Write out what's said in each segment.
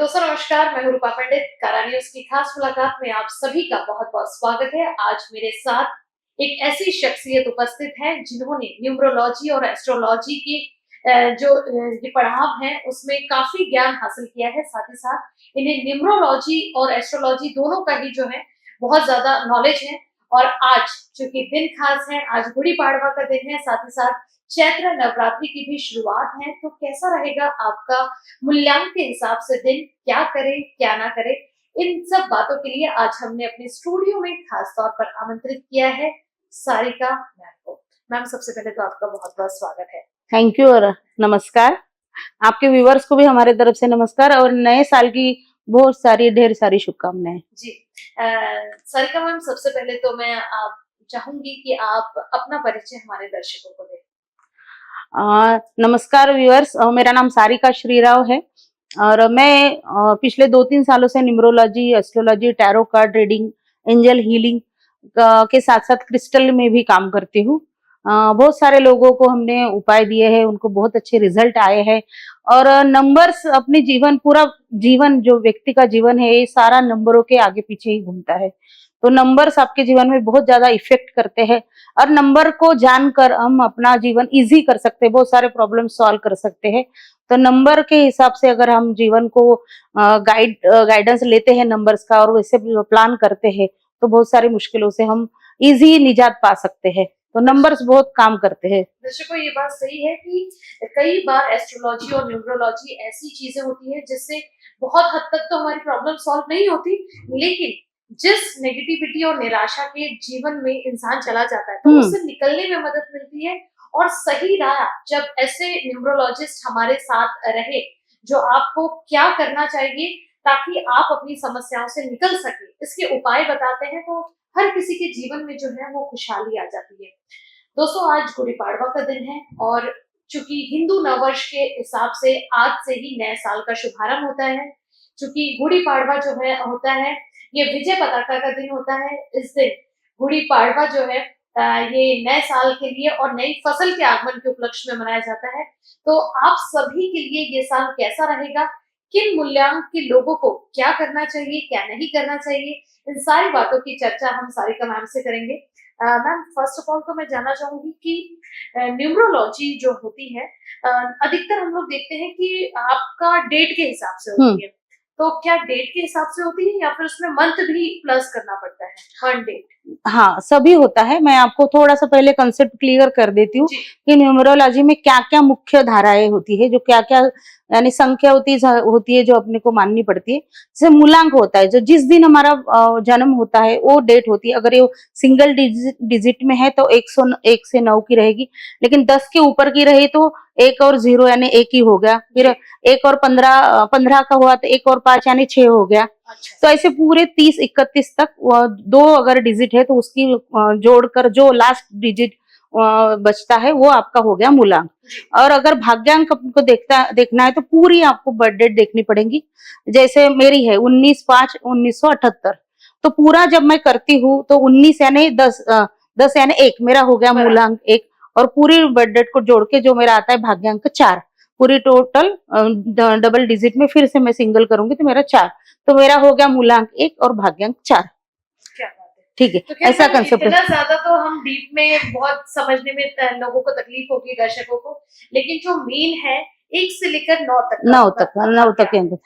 दोस्तों नमस्कार, मैं हूं रूपा पंडित। कारा न्यूज की खास मुलाकात में आप सभी का बहुत बहुत स्वागत है। आज मेरे साथ एक ऐसी शख्सियत उपस्थित है जिन्होंने न्यूमरोलॉजी और एस्ट्रोलॉजी की ये पढ़ाव है उसमें काफी ज्ञान हासिल किया है। साथ ही साथ इन्हें न्यूमरोलॉजी और एस्ट्रोलॉजी दोनों का ही जो है बहुत ज्यादा नॉलेज है। और आज चूंकि दिन खास है, आज गुड़ी पाड़वा का दिन है, साथ ही साथ चैत्र नवरात्रि की भी शुरुआत है। तो कैसा रहेगा आपका मूल्यांकन के हिसाब से दिन, क्या करें क्या ना करें, इन सब बातों के लिए आज हमने अपने स्टूडियो में खास तौर पर आमंत्रित किया है सारिका मैम को। मैम सबसे पहले तो आपका बहुत बहुत स्वागत है। थैंक यू और नमस्कार। आपके व्यूवर्स को भी हमारे तरफ से नमस्कार और नए साल की बहुत सारी ढेर सारी शुभकामनाएं। जी सारिका मैम, सबसे पहले तो मैं आप चाहूंगी कि आप अपना परिचय हमारे दर्शकों को दें। नमस्कार व्यूअर्स, मेरा नाम सारिका श्रीराव है और मैं पिछले 2-3 सालों से numerology, astrology, tarot card reading, angel healing के साथ साथ क्रिस्टल में भी काम करती हूँ। बहुत सारे लोगों को हमने उपाय दिए हैं, उनको बहुत अच्छे रिजल्ट आए हैं। और नंबर्स अपने पूरा जीवन, जो व्यक्ति का जीवन है, ये सारा नंबरों के आगे पीछे ही घूमता है। तो नंबर्स आपके जीवन में बहुत ज्यादा इफेक्ट करते हैं और नंबर को जानकर हम अपना जीवन इजी कर सकते हैं, बहुत सारे प्रॉब्लम सॉल्व कर सकते हैं। तो नंबर के हिसाब से अगर हम जीवन को गाइडेंस लेते हैं नंबर्स का और वैसे प्लान करते हैं तो बहुत सारी मुश्किलों से हम इजी निजात पा सकते हैं। तो नंबर्स बहुत काम करते हैं। दर्शकों, ये बात सही है कि कई बार एस्ट्रोलॉजी और न्यूमरोलॉजी ऐसी चीजें होती है जिससे बहुत हद तक तो हमारी प्रॉब्लम सॉल्व नहीं होती, लेकिन जिस नेगेटिविटी और निराशा के जीवन में इंसान चला जाता है तो उससे निकलने में मदद मिलती है। और सही राह जब ऐसे न्यूमरोलॉजिस्ट हमारे साथ रहे जो आपको क्या करना चाहिए ताकि आप अपनी समस्याओं से निकल सके, इसके उपाय बताते हैं, तो हर किसी के जीवन में जो है वो खुशहाली आ जाती है। दोस्तों, आज गुड़ी पाड़वा का दिन है और चूंकि हिंदू नववर्ष के हिसाब से आज से ही नए साल का शुभारंभ होता है। चूंकि गुड़ी पाड़वा जो है होता है, ये विजय पताका का दिन होता है। इस दिन गुड़ी पाड़वा जो है ये नए साल के लिए और नई फसल के आगमन के उपलक्ष्य में मनाया जाता है। तो आप सभी के लिए ये साल कैसा रहेगा, किन मूल्यांक के लोगों को क्या करना चाहिए, क्या नहीं करना चाहिए, इन सारी बातों की चर्चा हम सारिका मैम से करेंगे। मैम, फर्स्ट ऑफ ऑल तो मैं जानना चाहूंगी कि न्यूमरोलॉजी जो होती है अधिकतर हम लोग देखते हैं कि आपका डेट के हिसाब से होती है। तो क्या डेट के हिसाब से होती है या फिर उसमें मंथ भी प्लस करना पड़ता है, हर डेट? हाँ, सभी होता है। मैं आपको थोड़ा सा पहले कंसेप्ट क्लियर कर देती हूँ कि न्यूमरोलॉजी में क्या क्या मुख्य धाराएं होती है, जो क्या क्या यानी संख्या होती है जो अपने को माननी पड़ती है। जैसे मूलांक होता है, जो जिस दिन हमारा जन्म होता है वो डेट होती है। अगर ये सिंगल डिजिट में है तो 1 से 9 की रहेगी, लेकिन 10 के ऊपर की रही तो 1 और 0 यानी 1 ही हो गया। फिर 1 और 15 का हुआ तो 1 और 5 यानी 6 हो गया। तो ऐसे पूरे 30-31 तक 2 अगर डिजिट है तो उसकी जोड़कर जो लास्ट डिजिट बचता है वो आपका हो गया मूलांक। और अगर भाग्यांक को देखना है तो पूरी आपको बर्थ डेट देखनी पड़ेगी। जैसे मेरी है 19/5/1978, तो पूरा जब मैं करती हूँ तो 19 यानी 10 यानी 1 मेरा हो गया मूलांक 1, और पूरी बर्थ डेट को जोड़ के जो मेरा आता है भाग्यांक 4, पूरी टोटल डबल डिजिट में फिर से मैं सिंगल करूंगी तो मेरा 4, तो मेरा हो गया मूलांक 1 और भाग्यांक 4। ठीक है, तो ऐसा कंसेप्ट है। इतना ज्यादा तो हम डीप में बहुत समझने में लोगों को तकलीफ होगी, दर्शकों को, लेकिन जो मेन है 1 से लेकर 9 तक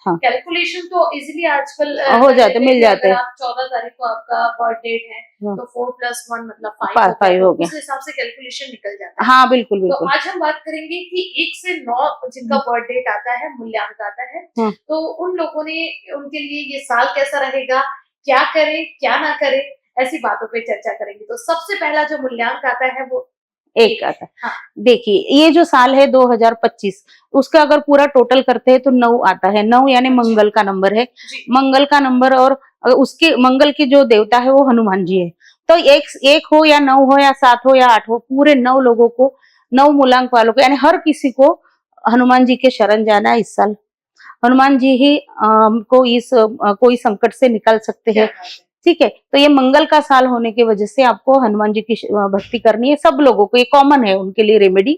हाँ, कैलकुलेशन तो इजीली आजकल हो जाते, मिल जाते हैं। 14 तारीख को आपका बर्थ डेट है तो 4 + 1 मतलब 5 हो गया, उस हिसाब से कैलकुलेशन निकल जाता है। हाँ बिल्कुल तो बिल्कुल। आज हम बात करेंगे कि 1 से 9 जिनका बर्थ डेट आता है, मूल्यांक आता है, तो उन लोगों ने, उनके लिए ये साल कैसा रहेगा, क्या करे क्या ना करे, ऐसी बातों पे चर्चा करेंगे। तो सबसे पहला जो मूल्यांक आता है वो 1 आता है। हाँ। देखिए, ये जो साल है 2025, उसका अगर पूरा टोटल करते हैं तो 9 आता है। 9 यानी मंगल का नंबर है, मंगल का नंबर। और उसके मंगल के जो देवता है वो हनुमान जी है। तो 1 हो या 9 हो या 7 हो या 8 हो, पूरे 9 लोगों को, 9 मूलांक वालों को, यानी हर किसी को हनुमान जी के शरण जाना है इस साल। हनुमान जी ही हमको इस कोई संकट से निकाल सकते हैं। ठीक है, तो ये मंगल का साल होने की वजह से आपको हनुमान जी की भक्ति करनी है। सब लोगों को ये कॉमन है, उनके लिए रेमेडी।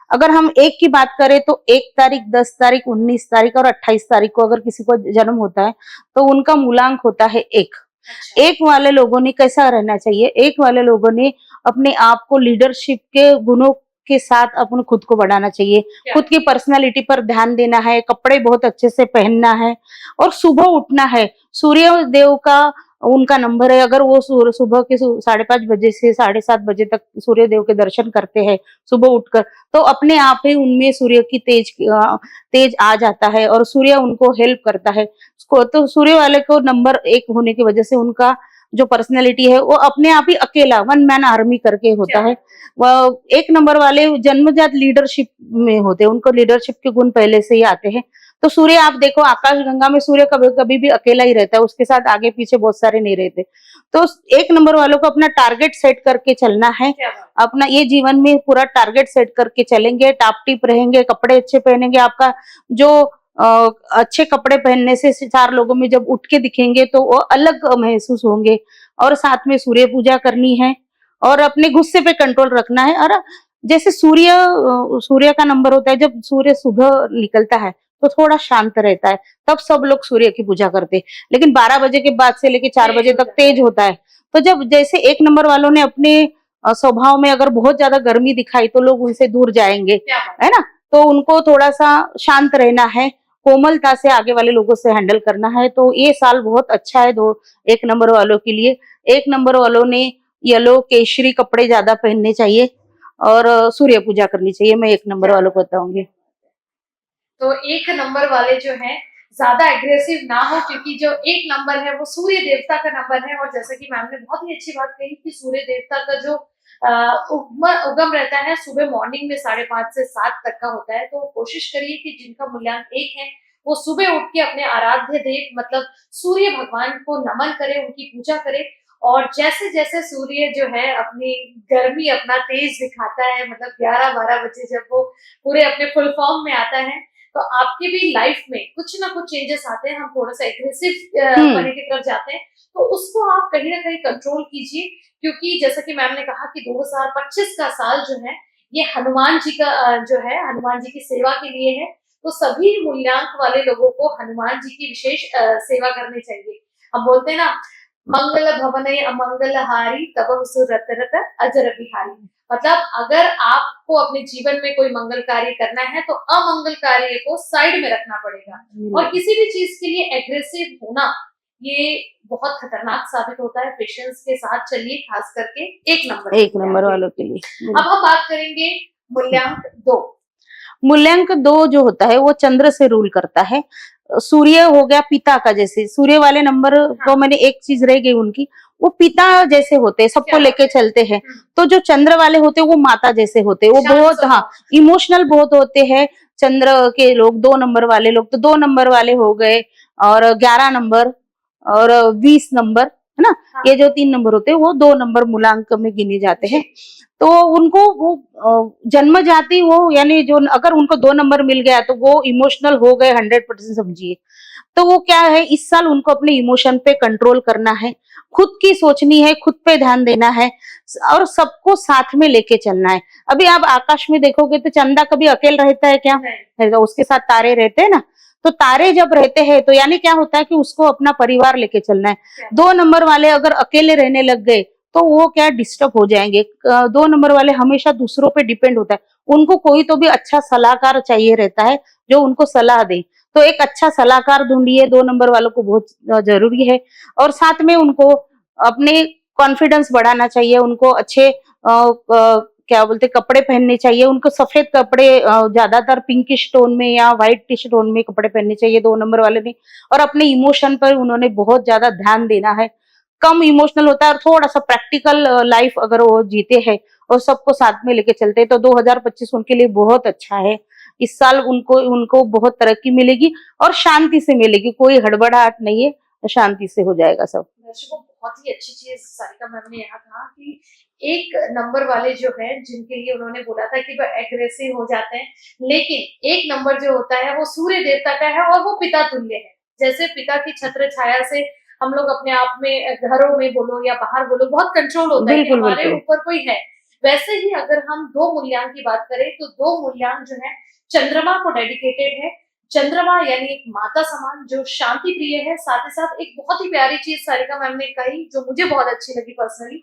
अगर हम एक की बात करें तो 1 तारीख, 10 तारीख, 19 तारीख और 28 तारीख को अगर किसी को जन्म होता है तो उनका मूलांक होता है 1। अच्छा। 1 वाले लोगों ने कैसा रहना चाहिए? 1 वाले लोगों ने अपने आप को लीडरशिप के गुणों के साथ अपने खुद को बढ़ाना चाहिए, क्या? खुद की पर्सनैलिटी पर ध्यान देना है, कपड़े बहुत अच्छे से पहनना है और सुबह उठना है। सूर्य देव का उनका नंबर है, अगर वो सुबह के 5:30 बजे से 7:30 बजे तक सूर्य देव के दर्शन करते हैं सुबह उठकर, तो अपने आप ही उनमें सूर्य की तेज आ जाता है और सूर्य उनको हेल्प करता है। तो सूर्य वाले को नंबर 1 होने की वजह से उनका जो पर्सनैलिटी है वो अपने आप ही अकेला वन मैन आर्मी करके होता है। 1 नंबर वाले जन्मजात लीडरशिप में होते हैं, उनको लीडरशिप के गुण पहले से ही आते हैं। तो सूर्य आप देखो आकाशगंगा में सूर्य कभी कभी भी अकेला ही रहता है, उसके साथ आगे पीछे बहुत सारे नहीं रहते। तो 1 नंबर वालों को अपना टारगेट सेट करके चलना है, अपना ये जीवन में पूरा टारगेट सेट करके चलेंगे, टाप टीप रहेंगे, कपड़े अच्छे पहनेंगे। आपका जो अच्छे कपड़े पहनने से 4 लोगों में जब उठ के दिखेंगे तो वो अलग महसूस होंगे। और साथ में सूर्य पूजा करनी है और अपने गुस्से पे कंट्रोल रखना है। और जैसे सूर्य का नंबर होता है, जब सूर्य सुबह निकलता है तो थोड़ा शांत रहता है, तब सब लोग सूर्य की पूजा करते हैं। लेकिन 12 बजे के बाद से लेके 4 बजे तक तेज होता है। तो जब जैसे 1 नंबर वालों ने अपने स्वभाव में अगर बहुत ज्यादा गर्मी दिखाई तो लोग उनसे दूर जाएंगे, है ना? तो उनको थोड़ा सा शांत रहना है, कोमलता से आगे वाले लोगों से हैंडल करना है। तो ये साल बहुत अच्छा है 1 नंबर वालों के लिए। 1 नंबर वालों ने येलो केशरी कपड़े ज्यादा पहनने चाहिए और सूर्य पूजा करनी चाहिए, मैं 1 नंबर वालों को बताऊंगी। तो 1 नंबर वाले जो हैं ज्यादा एग्रेसिव ना हो, क्योंकि जो 1 नंबर है वो सूर्य देवता का नंबर है। और जैसा कि मैम ने बहुत ही अच्छी बात कही कि सूर्य देवता का जो उगम रहता है सुबह मॉर्निंग में 5:30 से 7 तक का होता है। तो कोशिश करिए कि जिनका मूल्यांक 1 है वो सुबह उठ के अपने आराध्य देव मतलब सूर्य भगवान को नमन करे, उनकी पूजा करे। और जैसे जैसे सूर्य जो है अपनी गर्मी अपना तेज दिखाता है, मतलब 11-12 बजे जब वो पूरे अपने फुल फॉर्म में आता है, तो आपकी भी लाइफ में कुछ ना कुछ चेंजेस आते हैं, हम थोड़ा सा एग्रेसिव पने की तरफ जाते हैं। तो उसको आप कहीं ना कहीं कंट्रोल कीजिए, क्योंकि जैसा कि मैम ने कहा कि 2025 का साल जो है ये हनुमान जी का जो है हनुमान जी की सेवा के लिए है। तो सभी मूल्यांक वाले लोगों को हनुमान जी की विशेष सेवा करनी चाहिए। हम बोलते हैं ना, मंगल भवने अमंगल हारी तब रत रत अजर बिहारी। मतलब अगर आपको अपने जीवन में कोई मंगल कार्य करना है तो अमंगल कार्य को साइड में रखना पड़ेगा। और किसी भी चीज के लिए एग्रेसिव होना ये बहुत खतरनाक साबित होता है। पेशेंस के साथ चलिए, खास करके 1 नंबर वालों के लिए। अब हम बात करेंगे मूल्यांक 2। मूल्यांक 2 जो होता है वो चंद्र से रूल करता है। सूर्य हो गया पिता का, जैसे सूर्य वाले नंबर तो मैंने एक चीज रह गई उनकी, वो पिता जैसे होते हैं, सबको लेके चलते हैं। तो जो चंद्र वाले होते हैं वो माता जैसे होते हैं, वो बहुत इमोशनल बहुत होते हैं। चंद्र के लोग 2 नंबर वाले लोग, तो 2 नंबर वाले हो गए और 11 नंबर और 20 नंबर, है ना? ये जो 3 नंबर होते हैं वो 2 नंबर मूलांक में गिने जाते हैं। तो उनको वो जन्म जाति वो यानी जो अगर उनको 2 नंबर मिल गया तो वो इमोशनल हो गए 100% समझिए। तो वो क्या है, इस साल उनको अपने इमोशन पे कंट्रोल करना है, खुद की सोचनी है, खुद पे ध्यान देना है और सबको साथ में लेके चलना है। अभी आप आकाश में देखोगे तो चंदा कभी अकेला रहता है क्या? तो उसके साथ तारे रहते हैं ना। तो तारे जब रहते हैं तो यानी क्या होता है कि उसको अपना परिवार लेके चलना है। 2 नंबर वाले अगर अकेले रहने लग गए तो वो क्या डिस्टर्ब हो जाएंगे। 2 नंबर वाले हमेशा दूसरों पे डिपेंड होता है, उनको कोई तो भी अच्छा सलाहकार चाहिए रहता है जो उनको सलाह दे। तो एक अच्छा सलाहकार ढूंढिए, 2 नंबर वालों को बहुत जरूरी है। और साथ में उनको अपने कॉन्फिडेंस बढ़ाना चाहिए, उनको अच्छे क्या बोलते कपड़े पहनने चाहिए, उनको सफेद कपड़े ज्यादातर पिंकिश टोन में या व्हाइट टिश टोन में कपड़े पहनने चाहिए 2 नंबर वाले ने। और अपने इमोशन पर उन्होंने बहुत ज्यादा ध्यान देना है, कम इमोशनल होता है और थोड़ा सा प्रैक्टिकल लाइफ अगर वो जीते हैं और सबको साथ में लेके चलते हैं तो 2025 उनके लिए बहुत अच्छा है। इस साल उनको बहुत तरक्की मिलेगी और शांति से मिलेगी, कोई हड़बड़ाहट नहीं है, शांति से हो जाएगा सब। दर्शकों, बहुत ही अच्छी चीज सारिका मैम ने यहाँ कहा कि 1 नंबर वाले जो है जिनके लिए उन्होंने बोला था कि वो एग्रेसिव हो जाते हैं, लेकिन 1 नंबर जो होता है वो सूर्य देवता का है और वो पिता तुल्य है। जैसे पिता की छत्र छाया से हम लोग अपने आप में घरों में बोलो या बाहर बोलो बहुत कंट्रोल होता है कि हमारे ऊपर कोई है। वैसे ही अगर हम दो मूल्यांक की बात करें तो दो मूल्यांक जो है चंद्रमा को डेडिकेटेड है। चंद्रमा यानी एक माता समान जो शांति प्रिय है, साथ ही साथ एक बहुत ही प्यारी चीज सारिका मैम ने कही जो मुझे बहुत अच्छी लगी पर्सनली,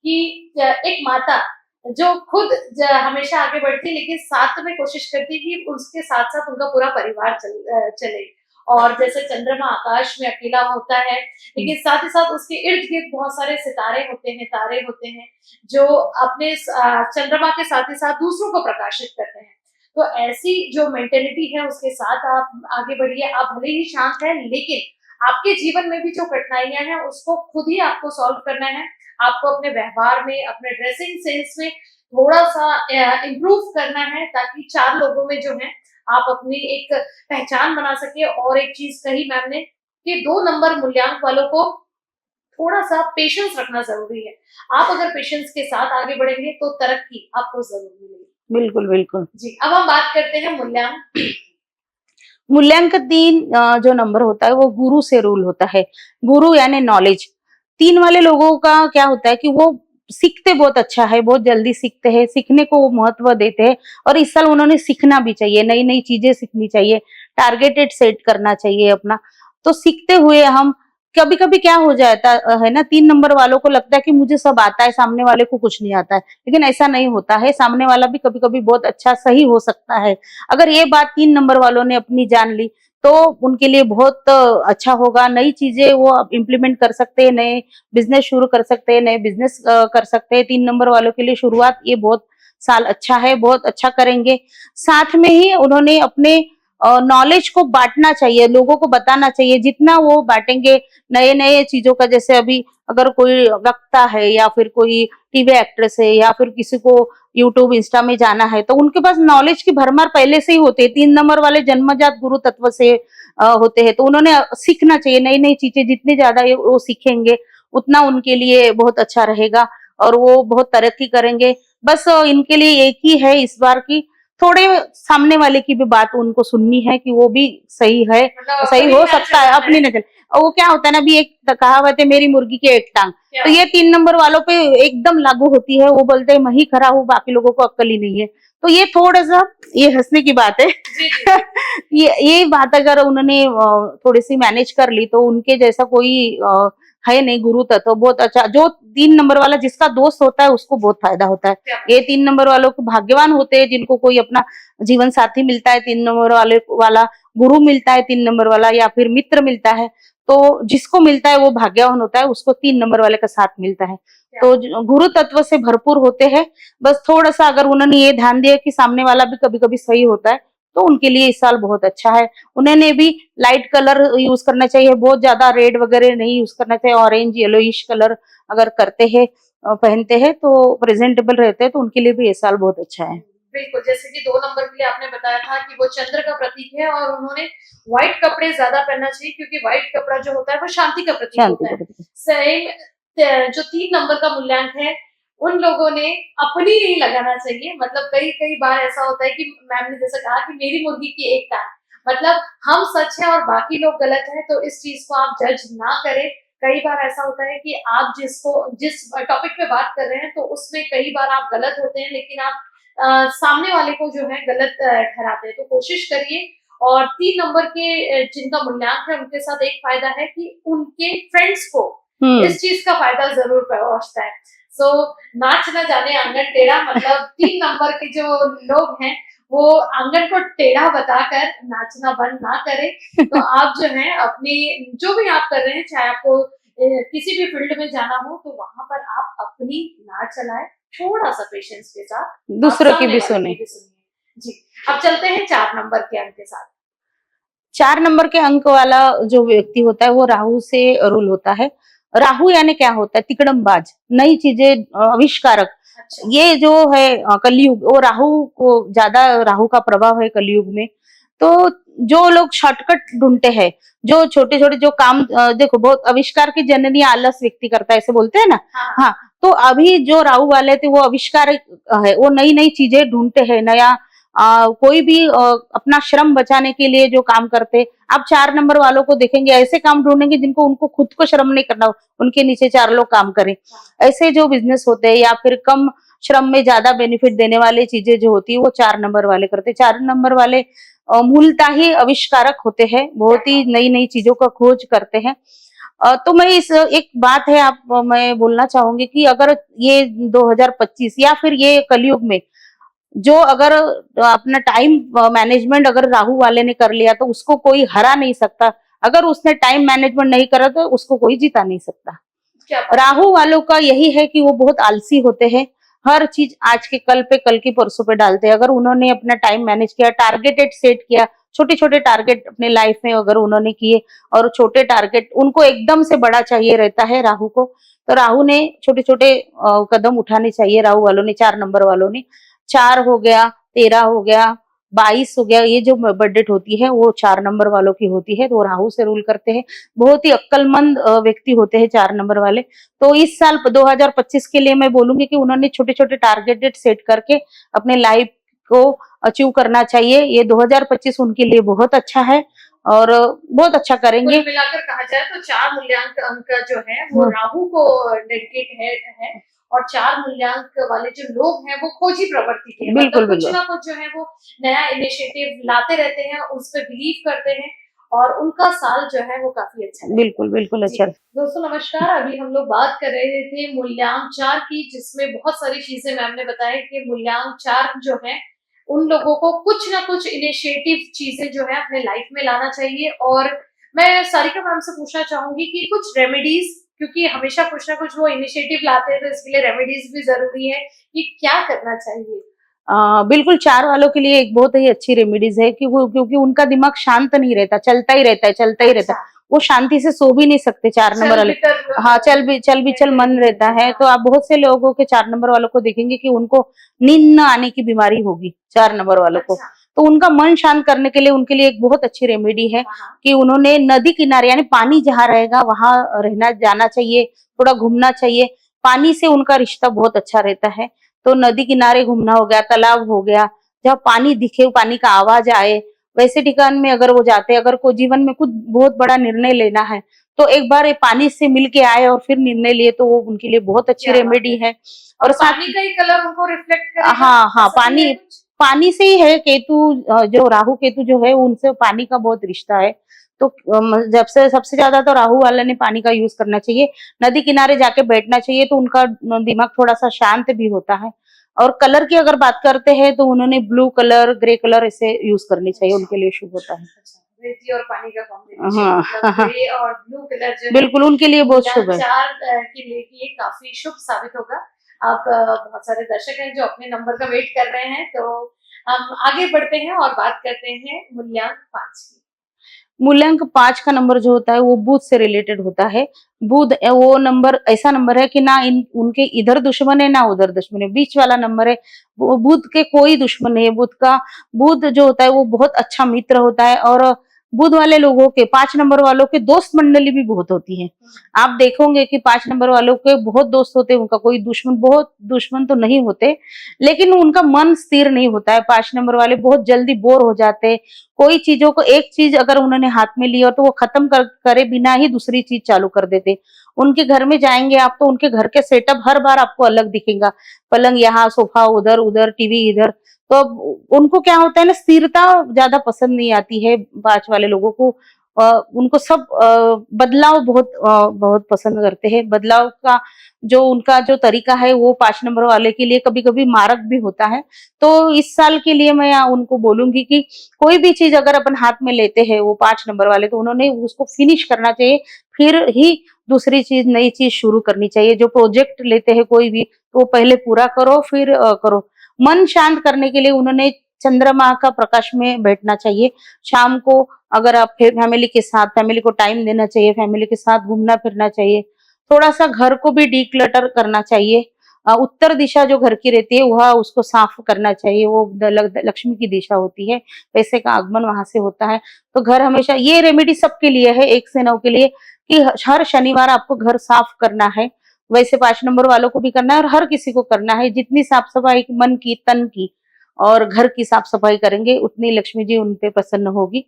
कि एक माता जो खुद हमेशा आगे बढ़ती है लेकिन साथ में कोशिश करती है कि उसके साथ साथ उनका पूरा परिवार चले। और जैसे चंद्रमा आकाश में अकेला होता है लेकिन साथ ही साथ उसके इर्द गिर्द बहुत सारे सितारे होते हैं, तारे होते हैं जो अपने चंद्रमा के साथ ही साथ दूसरों को प्रकाशित करते हैं। तो ऐसी जो मेंटेलिटी है उसके साथ आप आगे बढ़िए। आप भले ही शांत है लेकिन आपके जीवन में भी जो कठिनाइयां हैं उसको खुद ही आपको सॉल्व करना है। आपको अपने व्यवहार में, अपने ड्रेसिंग सेंस में थोड़ा सा इम्प्रूव करना है ताकि चार लोगों में जो है आप अपनी एक पहचान बना सके। और एक चीज कही मैम ने कि 2 नंबर मूल्यांक वालों को थोड़ा सा पेशेंस रखना जरूरी है। आप अगर पेशेंस के साथ आगे बढ़ेंगे तो तरक्की आपको जरूर मिलेगी। बिल्कुल बिल्कुल जी, अब हम बात करते हैं मूल्यांक। मूल्यांक 3 जो नंबर होता है वो गुरु से रूल होता है। गुरु यानी नॉलेज। 3 वाले लोगों का क्या होता है कि वो सीखते बहुत अच्छा है, बहुत जल्दी सीखते हैं, सीखने को वो महत्व देते हैं और इस साल उन्होंने सीखना भी चाहिए, नई-नई चीजें सीखनी चाहिए, टारगेटेड सेट करना चाहिए अपना। तो सीखते हुए हम कभी-कभी क्या हो जाता है ना, 3 नंबर वालों को लगता है कि मुझे सब आता है, सामने वाले को कुछ नहीं आता है, लेकिन ऐसा नहीं होता है। सामने वाला भी कभी-कभी बहुत अच्छा सही हो सकता है। अगर ये बात 3 नंबर वालों ने अपनी जान ली तो उनके लिए बहुत अच्छा होगा। नई चीजें वो इम्प्लीमेंट कर सकते हैं, नए बिजनेस शुरू कर सकते हैं, नए बिजनेस कर सकते हैं। 3 नंबर वालों के लिए शुरुआत ये बहुत साल अच्छा है, बहुत अच्छा करेंगे। साथ में ही उन्होंने अपने नॉलेज को बांटना चाहिए, लोगों को बताना चाहिए। जितना वो बांटेंगे नए-नए चीजों का, जैसे अभी अगर कोई वक्ता है या फिर कोई टीवी एक्ट्रेस है या फिर किसी को यूट्यूब, इंस्टा में जाना है, तो उनके पास नॉलेज की भरमार पहले से ही होती है। 3 नंबर वाले जन्मजात गुरु तत्व से होते हैं, तो उन्होंने सीखना चाहिए नई-नई चीजें। जितनी ज्यादा वो सीखेंगे उतना उनके लिए बहुत अच्छा रहेगा और वो बहुत तरक्की करेंगे। बस इनके लिए एक ही है इस बार की, थोड़े सामने वाले की भी बात उनको सुननी है कि वो भी सही है, मतलब सही अपनी हो ना सकता है, चलना अपनी है। नजर। और वो क्या होता है ना, अभी एक कहावत है, मेरी मुर्गी की एक टांग। क्या? तो ये 3 नंबर वालों पे एकदम लागू होती है। वो बोलते हैं मैं ही खरा हूँ, बाकी लोगों को अक्ल ही नहीं है। तो ये थोड़ा सा, ये हंसने की बात है। जी, जी, जी। ये बात अगर उन्होंने थोड़ी सी मैनेज कर ली तो उनके जैसा कोई है नहीं गुरु तत्व। बहुत अच्छा, जो 3 नंबर वाला जिसका दोस्त होता है उसको बहुत फायदा होता है। क्या? ये 3 नंबर वालों को भाग्यवान होते हैं जिनको कोई अपना जीवन साथी मिलता है, 3 नंबर वाला गुरु मिलता है, 3 नंबर वाला या फिर मित्र मिलता है। तो जिसको मिलता है वो भाग्यवान होता है, उसको 3 नंबर वाले का साथ मिलता है। तो गुरु तत्व से भरपूर होते हैं। बस थोड़ा सा अगर उन्होंने ये ध्यान दिया कि सामने वाला भी कभी कभी सही होता है तो उनके लिए इस साल बहुत अच्छा है। उन्होंने भी लाइट कलर यूज करना चाहिए, बहुत ज्यादा रेड वगैरह नहीं यूज करना चाहिए। ऑरेंज येलोइश कलर अगर करते हैं, पहनते हैं तो प्रेजेंटेबल रहते हैं, तो उनके लिए भी ये साल बहुत अच्छा है। बिल्कुल, जैसे कि 2 नंबर के लिए आपने बताया था कि वो चंद्र का प्रतीक है और उन्होंने व्हाइट कपड़े ज्यादा पहनना चाहिए क्योंकि व्हाइट कपड़ा जो होता है वो शांति का प्रतीक शांति होता है। को देते हैं। सेम जो 3 नंबर का मूल्यांक है उन लोगों ने अपनी नहीं लगाना चाहिए। मतलब कई कई बार ऐसा होता है कि मैम ने जैसा कहा कि मेरी मुर्गी की एक टांग, मतलब हम सच है और बाकी लोग गलत है। तो इस चीज को आप जज ना करें। कई बार ऐसा होता है कि आप जिस टॉपिक पे बात कर रहे हैं तो उसमें कई बार आप गलत होते हैं लेकिन आप सामने वाले को जो है गलत ठहराते हैं। तो कोशिश करिए। और 3 नंबर के जिनका मूल्यांक है उनके साथ एक फायदा है कि उनके फ्रेंड्स को इस चीज का फायदा जरूर पहुंचता है। सो नाच न जाने आंगन टेढ़ा, मतलब 3 नंबर के जो लोग हैं वो आंगन को टेढ़ा बताकर नाचना बंद ना करें। तो आप जो है अपनी जो भी आप कर रहे हैं, चाहे आपको किसी भी फील्ड में जाना हो तो वहां पर आप अपनी ना चलाएं, थोड़ा सा पेशेंस के साथ दूसरों की भी सामने वाले सुने। की भी सुनिए। जी, अब चलते हैं 4 नंबर के अंक के साथ। 4 नंबर के अंक वाला जो व्यक्ति होता है वो राहु से रूल होता है। राहु यानी क्या होता है? तिकड़मबाज, नई चीजें आविष्कारक। अच्छा। ये जो है कलयुग, वो राहु को ज्यादा, राहु का प्रभाव है कलयुग में। तो जो लोग शॉर्टकट ढूंढते हैं, जो छोटे छोटे जो काम, देखो बहुत आविष्कार की जननी आलस व्यक्ति करता है, ऐसे बोलते हैं ना। हाँ, हाँ, तो अभी जो राहु वाले थे वो आविष्कार है, वो नई नई चीजें ढूंढते हैं, नया कोई भी अपना श्रम बचाने के लिए जो काम करते। आप 4 नंबर वालों को देखेंगे, ऐसे काम ढूंढेंगे जिनको उनको खुद को श्रम नहीं करना, उनके नीचे 4 लोग काम करें। ऐसे जो बिजनेस होते हैं या फिर कम श्रम में ज्यादा बेनिफिट देने वाली चीजें जो होती है वो 4 नंबर वाले करते हैं। 4 नंबर वाले मूलतः ही आविष्कारक होते हैं, बहुत ही नई नई चीजों का खोज करते हैं। तो मैं इस एक बात है आप मैं बोलना चाहूंगी कि अगर ये 2025 या फिर ये कलयुग में जो अगर अपना टाइम मैनेजमेंट अगर राहु वाले ने कर लिया तो उसको कोई हरा नहीं सकता। अगर उसने टाइम मैनेजमेंट नहीं करा तो उसको कोई जिता नहीं सकता। क्या बात है। राहु वालों का यही है कि वो बहुत आलसी होते हैं, हर चीज आज के कल पे, कल की परसों पे डालते हैं। अगर उन्होंने अपना टाइम मैनेज किया, टारगेटेड सेट किया, छोटे छोटे टारगेट अपने लाइफ में अगर उन्होंने किए और छोटे टारगेट उनको एकदम से बड़ा चाहिए रहता है राहु को, तो राहु ने छोटे छोटे कदम उठाने चाहिए। राहु वालों ने, 4 नंबर वालों ने, 4 हो गया, 13 हो गया, 22 हो गया, ये जो बर्थडेट होती है वो 4 नंबर वालों की होती है, तो वो राहु से रूल करते हैं। बहुत ही अक्लमंद व्यक्ति होते हैं 4 नंबर वाले। तो इस साल 2025 के लिए मैं बोलूंगी कि उन्होंने छोटे छोटे टारगेटेड सेट करके अपने लाइफ को अचीव करना चाहिए। ये 2025 उनके लिए बहुत अच्छा है और बहुत अच्छा कुल करेंगे। मिलाकर कहा जाए तो 4 मूल्यांक अंक जो है वो राहु को डेडिकेट है और 4 मूल्यांक वाले जो लोग हैं वो खोजी प्रवृत्ति के हैं। बिल्कुल, मतलब कुछ बिल्कुल। ना कुछ जो है वो नया इनिशिएटिव लाते रहते हैं, उस पर बिलीव करते हैं और उनका साल जो है वो काफी अच्छा है। बिल्कुल, बिल्कुल जी। अच्छा। दोस्तों नमस्कार, अभी हम लोग बात कर रहे थे मूल्यांक 4 की, जिसमें बहुत सारी चीजें मैम ने बताया कि मूल्यांक 4 जो है उन लोगों को कुछ ना कुछ इनिशिएटिव चीजें जो है अपने लाइफ में लाना चाहिए। और मैं सारिका मैम से पूछना चाहूंगी कि कुछ रेमेडीज, क्योंकि हमेशा कुछ ना कुछ वो इनिशिएटिव लाते हैं तो इसके लिए रेमेडीज भी जरूरी है, कि क्या करना चाहिए। बिल्कुल 4 वालों के लिए एक बहुत ही अच्छी रेमेडीज है कि वो, क्योंकि उनका दिमाग शांत नहीं रहता, चलता ही रहता है, चलता ही रहता है। अच्छा, वो शांति से सो भी नहीं सकते 4 नंबर चल वाले। बितर हाँ, चल भी चल मन रहता है। तो आप बहुत से लोगों के 4 नंबर वालों को देखेंगे कि उनको नींद न आने की बीमारी होगी 4 नंबर वालों को। अच्छा, तो उनका मन शांत करने के लिए उनके लिए एक बहुत अच्छी रेमेडी है हाँ, कि उन्होंने नदी किनारे, यानी पानी जहाँ रहेगा वहां रहना जाना चाहिए, थोड़ा घूमना चाहिए। पानी से उनका रिश्ता बहुत अच्छा रहता है। तो नदी किनारे घूमना हो गया, तालाब हो गया, जहाँ पानी दिखे, पानी का आवाज आए, वैसे ठिकान में अगर वो जाते हैं। अगर कोई जीवन में कुछ बहुत बड़ा निर्णय लेना है तो एक बार ये पानी से मिल के आए और फिर निर्णय लिए तो वो उनके लिए बहुत अच्छी क्या बात रेमेडी है। है। और और साथ पानी का ही कलर उनको रिफ्लेक्ट करेगा, हाँ हाँ, ऐसा भी है कुछ? पानी से ही है। केतु जो राहु केतु जो है उनसे पानी का बहुत रिश्ता है। तो जब से सबसे ज्यादा तो राहु वाले ने पानी का यूज करना चाहिए, नदी किनारे जाके बैठना चाहिए, तो उनका दिमाग थोड़ा सा शांत भी होता है। और कलर की अगर बात करते हैं तो उन्होंने ब्लू कलर, ग्रे कलर ऐसे यूज करनी चाहिए, अच्छा, उनके लिए शुभ होता है। अच्छा, रेती और पानी का कॉम्बिनेशन, हाँ मतलब हाँ, ग्रे और ब्लू कलर जो है बिल्कुल उनके लिए बहुत मूल्यांक शुभ है। 4 के लिए कि ये काफी शुभ साबित होगा। आप बहुत सारे दर्शक हैं जो अपने नंबर का वेट कर रहे हैं, तो हम आगे बढ़ते हैं और बात करते हैं मूल्यांक 5 की। मूल्यांक 5 का नंबर जो होता है वो बुध से रिलेटेड होता है। बुध वो नंबर ऐसा नंबर है कि ना उनके इधर दुश्मन है ना उधर दुश्मन है, बीच वाला नंबर है। वो बुध के कोई दुश्मन नहीं है। बुध जो होता है वो बहुत अच्छा मित्र होता है। और बुध वाले लोगों के, 5 नंबर वालों के दोस्त मंडली भी बहुत होती है। आप देखोगे कि 5 नंबर वालों के बहुत दोस्त होते हैं, उनका कोई दुश्मन, बहुत दुश्मन तो नहीं होते, लेकिन उनका मन स्थिर नहीं होता है। 5 नंबर वाले बहुत जल्दी बोर हो जाते हैं। कोई चीजों को, एक चीज अगर उन्होंने हाथ में ली और तो वो खत्म करे बिना ही दूसरी चीज चालू कर देते। उनके घर में जाएंगे आप तो उनके घर के सेटअप हर बार आपको अलग दिखेगा, पलंग यहाँ, सोफा उधर, उधर टीवी इधर। तो अब उनको क्या होता है ना, स्थिरता ज्यादा पसंद नहीं आती है 5 वाले लोगों को। उनको सब बदलाव बहुत पसंद करते हैं। बदलाव का जो उनका जो तरीका है वो 5 नंबर वाले के लिए कभी कभी मारक भी होता है। तो इस साल के लिए मैं उनको बोलूंगी कि कोई भी चीज अगर अपन हाथ में लेते हैं वो 5 नंबर वाले, तो उन्होंने उसको फिनिश करना चाहिए, फिर ही दूसरी चीज, नई चीज शुरू करनी चाहिए। जो प्रोजेक्ट लेते हैं कोई भी, तो वो पहले पूरा करो फिर करो। मन शांत करने के लिए उन्होंने चंद्रमा का प्रकाश में बैठना चाहिए। शाम को अगर आप फैमिली के साथ, फैमिली को टाइम देना चाहिए, फैमिली के साथ घूमना फिरना चाहिए। थोड़ा सा घर को भी डिक्लटर करना चाहिए। उत्तर दिशा जो घर की रहती है वह उसको साफ करना चाहिए। वो लक्ष्मी की दिशा होती है, पैसे का आगमन वहां से होता है। तो घर हमेशा, ये रेमेडी सबके लिए है 1 से 9 के लिए, कि हर शनिवार आपको घर साफ करना है। वैसे 5 नंबर वालों को भी करना है और हर किसी को करना है। जितनी साफ सफाई मन की, तन की और घर की साफ सफाई करेंगे उतनी लक्ष्मी जी उन पे प्रसन्न होगी।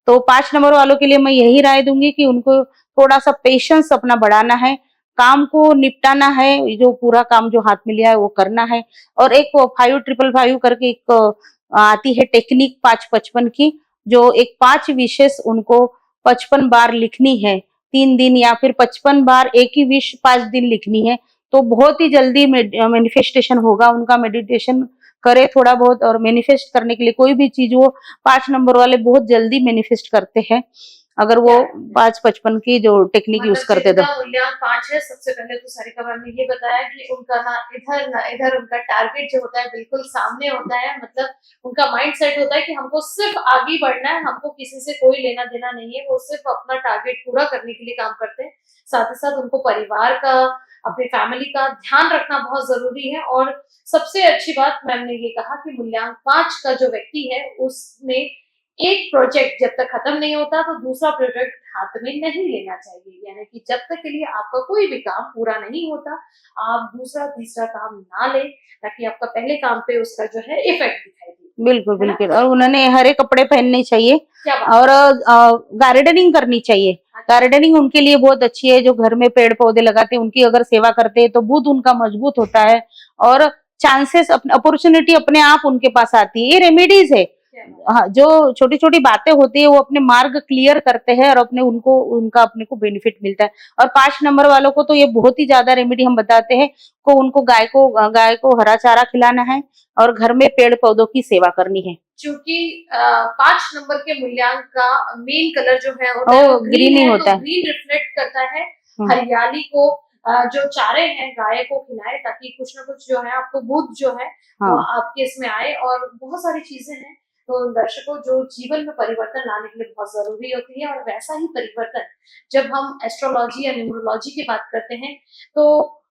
तो 5 नंबर वालों के लिए मैं यही राय दूंगी कि उनको थोड़ा सा पेशेंस अपना बढ़ाना है। काम को निपटाना है, जो पूरा काम जो हाथ में लिया है वो करना है। और एक 5555 करके एक आती है टेक्निक 5-55 की, जो एक 5 विशेष उनको 55 बार लिखनी है 3 दिन, या फिर 55 बार एक ही विश 5 दिन लिखनी है। तो बहुत ही जल्दी मैनिफेस्टेशन होगा उनका। मेडिटेशन करे थोड़ा बहुत, और मैनिफेस्ट करने के लिए कोई भी चीज वो 5 नंबर वाले बहुत जल्दी मैनिफेस्ट करते हैं, अगर वो 5-55 की जो टेक्निक यूज करते तो। मूल्यांक 5 है। सबसे पहले तो सारिका मैम ने ये बताया कि उनका ना इधर उनका टारगेट जो होता है बिल्कुल सामने होता है, मतलब उनका माइंड सेट होता है कि हमको सिर्फ आगे बढ़ना है, हमको किसी से कोई लेना देना नहीं है, वो सिर्फ अपना टारगेट पूरा करने के लिए काम करते हैं। साथ ही साथ उनको परिवार का, अपनी फैमिली का ध्यान रखना बहुत जरूरी है। और सबसे अच्छी बात मैम ने ये कहा कि मूल्यांक 5 का जो व्यक्ति है उसने एक प्रोजेक्ट जब तक खत्म नहीं होता तो दूसरा प्रोजेक्ट हाथ में नहीं लेना चाहिए, यानी कि जब तक के लिए आपका कोई भी काम पूरा नहीं होता आप दूसरा तीसरा काम ना लें, ताकि आपका पहले काम पे उसका जो है इफेक्ट दिखाई दे। बिल्कुल बिल्कुल। और उन्होंने हरे कपड़े पहनने चाहिए, क्या बात और गार्डनिंग करनी चाहिए। गार्डनिंग उनके लिए बहुत अच्छी है, जो घर में पेड़ पौधे लगाते हैं उनकी अगर सेवा करते हैं तो बुद्ध उनका मजबूत होता है, और चांसेस अपॉर्चुनिटी अपने आप उनके पास आती है। ये रेमेडीज है। हाँ, जो छोटी छोटी बातें होती है वो अपने मार्ग क्लियर करते हैं, और अपने उनको उनका अपने को बेनिफिट मिलता है। और 5 नंबर वालों को तो ये बहुत ही ज्यादा रेमेडी हम बताते हैं को उनको गाय को हरा चारा खिलाना है, और घर में पेड़ पौधों की सेवा करनी है। क्योंकि 5 नंबर के मूल्यांक का मेन कलर जो है वो ग्रीन ही होता है। ग्रीन रिफ्लेक्ट करता है हरियाली को। जो चारे हैं गाय को खिलाए, ताकि कुछ ना कुछ जो है आपको बुद्ध जो है वो आपके इसमें आए। और बहुत सारी चीजें हैं तो दर्शकों जो जीवन में परिवर्तन लाने के लिए बहुत जरूरी होती है, और वैसा ही परिवर्तन जब हम एस्ट्रोलॉजी या न्यूमरोलॉजी की बात करते हैं तो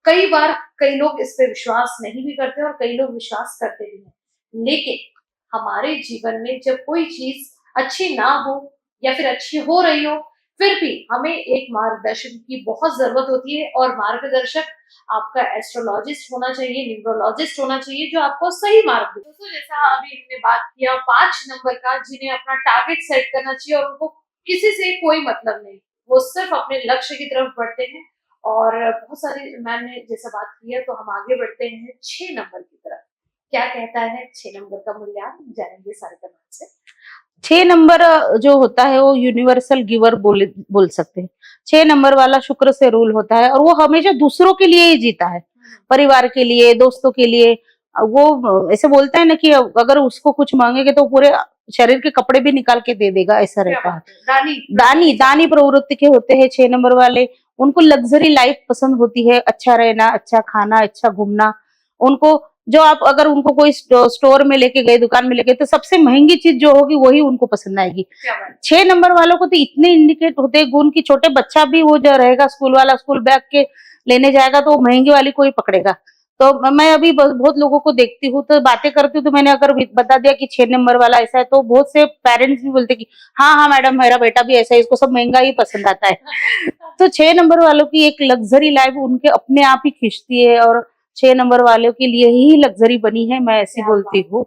कई बार कई लोग इस पे विश्वास नहीं भी करते और कई लोग विश्वास करते भी हैं। लेकिन हमारे जीवन में जब कोई चीज अच्छी ना हो या फिर अच्छी हो रही हो, फिर भी हमें एक मार्गदर्शन की बहुत जरूरत होती है, और मार्गदर्शक आपका एस्ट्रोलॉजिस्ट होना चाहिए, न्यूमरोलॉजिस्ट होना चाहिए, जो आपको सही मार्ग दे। दोस्तों जैसा अभी हमने बात किया 5 नंबर का, जिन्हें अपना टारगेट सेट करना चाहिए और उनको किसी से कोई मतलब नहीं, वो सिर्फ अपने लक्ष्य की तरफ बढ़ते हैं। और बहुत सारी मैम ने जैसा बात किया, तो हम आगे बढ़ते हैं 6 नंबर की तरफ। क्या कहता है 6 नंबर का मूल्यांक, जानेंगे सारिका मैम से। 6 नंबर जो होता है वो यूनिवर्सल गिवर बोल सकते हैं। 6 नंबर वाला शुक्र से रूल होता है, और वो हमेशा दूसरों के लिए ही जीता है, परिवार के लिए, दोस्तों के लिए। वो ऐसे बोलता है ना कि अगर उसको कुछ मांगेंगे तो पूरे शरीर के कपड़े भी निकाल के दे देगा, ऐसा रहता है। दानी प्रवृत्ति के होते हैं 6 नंबर वाले। उनको लग्जरी लाइफ पसंद होती है, अच्छा रहना, अच्छा खाना, अच्छा घूमना। उनको जो आप अगर उनको कोई स्टोर में लेके गए, दुकान में लेके, तो सबसे महंगी चीज जो होगी वही उनको पसंद आएगी। 6 नंबर वालों को तो इतने इंडिकेट होते हैं गुण की छोटे बच्चा भी वो जो रहेगा स्कूल वाला, स्कूल बैग के लेने जाएगा तो महंगी वाली कोई पकड़ेगा। तो मैं अभी बहुत लोगों को देखती हूँ तो बातें करती हूँ, तो मैंने अगर बता दिया कि 6 नंबर वाला ऐसा है, तो बहुत से पेरेंट्स भी बोलते कि हाँ हाँ मैडम मेरा बेटा भी ऐसा है, इसको सब महंगा ही पसंद आता है। तो 6 नंबर वालों की एक लग्जरी लाइफ उनके अपने आप ही खींचती है, और 6 नंबर वालों के लिए ही लग्जरी बनी है, मैं ऐसी बोलती हूँ।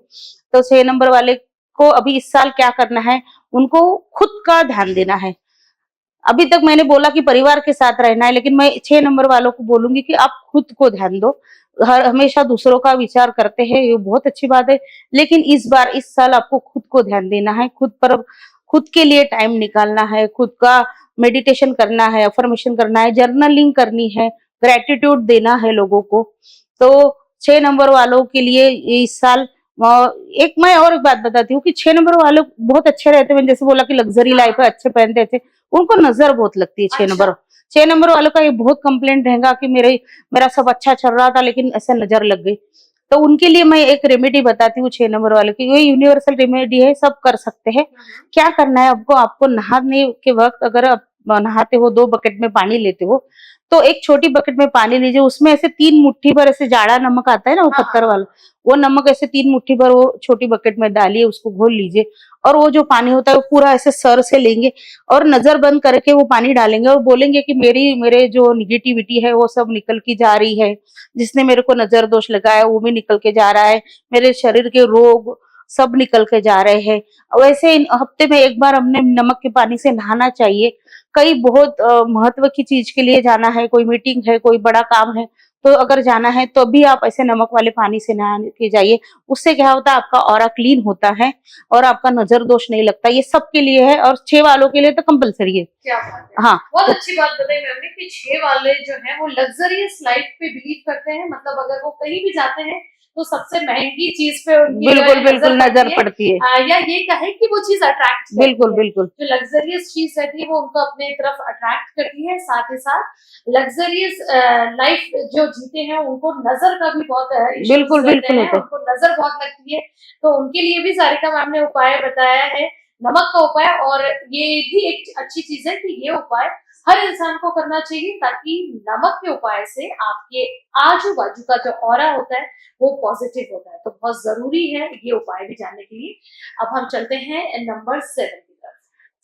तो 6 नंबर वाले को अभी इस साल क्या करना है, उनको खुद का ध्यान देना है। अभी तक मैंने बोला कि परिवार के साथ रहना है, लेकिन मैं 6 नंबर वालों को बोलूंगी कि आप खुद को ध्यान दो। हमेशा दूसरों का विचार करते हैं, ये बहुत अच्छी बात है, लेकिन इस बार इस साल आपको खुद को ध्यान देना है, खुद के लिए टाइम निकालना है, खुद का मेडिटेशन करना है, अफर्मेशन करना है, जर्नलिंग करनी है, ग्रेटिट्यूड देना है लोगों को। तो 6 नंबर वालों के लिए इस साल एक मैं और एक बात बताती हूँ कि 6 नंबर वाले बहुत अच्छे रहते हैं। मैंने जैसे बोला कि लग्जरी लाइफ है, अच्छे पहनते थे, उनको नजर बहुत लगती है। 6 नंबर वालों का ये बहुत कंप्लेंट रहेगा कि मेरा सब अच्छा चल रहा था लेकिन ऐसे नजर लग गई। तो उनके लिए मैं एक रेमेडी बताती हूँ 6 नंबर वालों की। ये यूनिवर्सल रेमेडी है, सब कर सकते हैं। क्या करना है आपको नहाने के वक्त अगर आप नहाते हो, 2 बकेट में पानी लेते हो, तो एक छोटी बकेट में पानी लीजिए, उसमें ऐसे 3 मुट्ठी भर ऐसे जाड़ा नमक आता है ना, वो पत्थर वाला, वो नमक ऐसे 3 मुट्ठी भर वो छोटी बकेट में डालिए, उसको घोल लीजिए, और वो जो पानी होता है वो पूरा ऐसे सर से लेंगे और नजर बंद करके वो पानी डालेंगे और बोलेंगे कि मेरे जो निगेटिविटी है वो सब निकल की जा रही है, जिसने मेरे को नजर दोष लगाया वो भी निकल के जा रहा है, मेरे शरीर के रोग सब निकल के जा रहे हैं। वैसे हफ्ते में एक बार हमने नमक के पानी से नहाना चाहिए। कई बहुत महत्व की चीज के लिए जाना है, कोई मीटिंग है, कोई बड़ा काम है, तो अगर जाना है तो भी आप ऐसे नमक वाले पानी से नहा के जाइए। उससे क्या होता है, आपका ऑरा क्लीन होता है और आपका नजर दोष नहीं लगता। ये सबके लिए है और 6 वालों के लिए तो कंपलसरी है। क्या बात है, हाँ, बहुत तो अच्छी बात बताई मैम ने कि 6 वाले जो हैं वो लग्जरियस लाइफ पे बिलीव करते हैं, मतलब अगर वो कहीं भी जाते हैं तो सबसे महंगी चीज पे उनकी जो है बिल्कुल बिल्कुल नजर पड़ती है। या ये कहे कि वो चीज अट्रैक्ट करती बिल्कुल है। बिल्कुल जो लग्जरियस चीज रहती है वो उनको अपने तरफ अट्रैक्ट करती है, साथ ही साथ लग्जरियस लाइफ जो जीते हैं उनको नजर का भी बहुत issues बिल्कुल रहते बिल्कुल हैं, होता है। उनको नजर बहुत लगती है। तो उनके लिए भी सारिका मैम ने उपाय बताया है, नमक का उपाय। और ये भी एक अच्छी चीज है कि ये उपाय हर इंसान को करना चाहिए, ताकि नमक के उपाय से आपके आजू बाजू का जो ऑरा होता है वो पॉजिटिव होता है। तो बहुत जरूरी है ये उपाय भी जानने के लिए। अब हम चलते हैं नंबर 7 की तरफ।